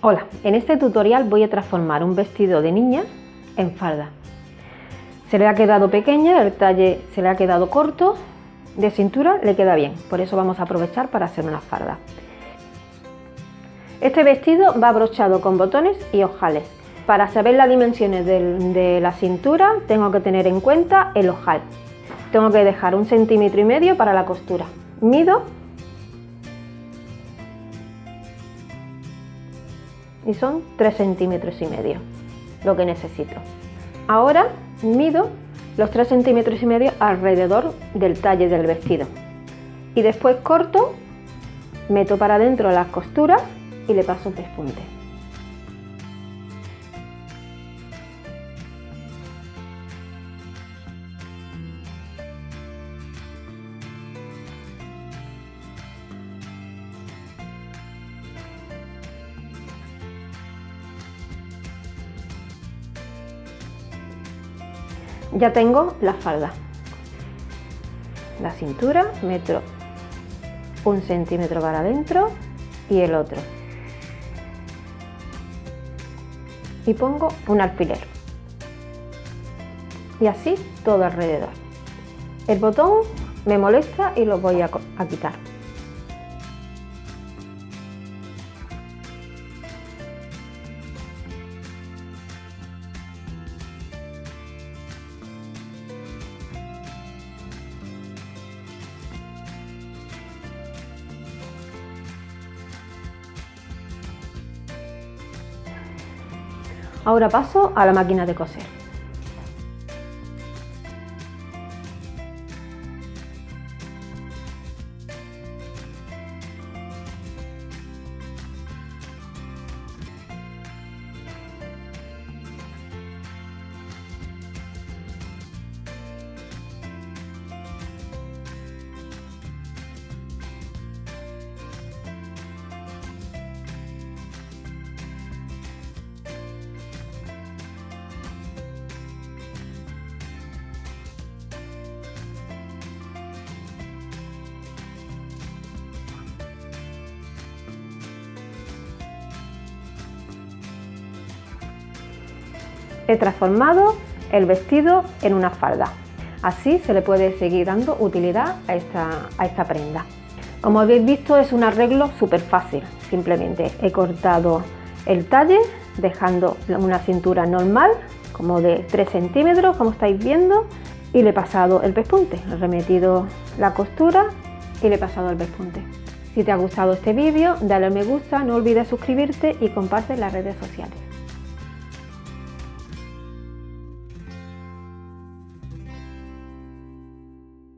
Hola, en este tutorial voy a transformar un vestido de niña en falda. Se le ha quedado pequeña, el talle se le ha quedado corto, de cintura le queda bien, por eso vamos a aprovechar para hacer una falda. Este vestido va abrochado con botones y ojales. Para saber las dimensiones de la cintura tengo que tener en cuenta el ojal. Tengo que dejar 1,5 centímetros para la costura. Mido y son 3,5 centímetros lo que necesito. Ahora mido los 3,5 centímetros alrededor del talle del vestido y después corto, meto para adentro las costuras y le paso pespunte. Ya tengo la falda. La cintura, meto 1 centímetro para adentro y el otro. Y pongo un alfiler. Y así todo alrededor. El botón me molesta y lo voy a quitar. Ahora paso a la máquina de coser. He transformado el vestido en una falda. Así se le puede seguir dando utilidad a esta prenda. Como habéis visto, es un arreglo súper fácil. Simplemente he cortado el talle dejando una cintura normal como de 3 centímetros, como estáis viendo, y le he pasado el pespunte. He remetido la costura y le he pasado el pespunte. Si te ha gustado este vídeo, dale a me gusta, no olvides suscribirte y comparte en las redes sociales.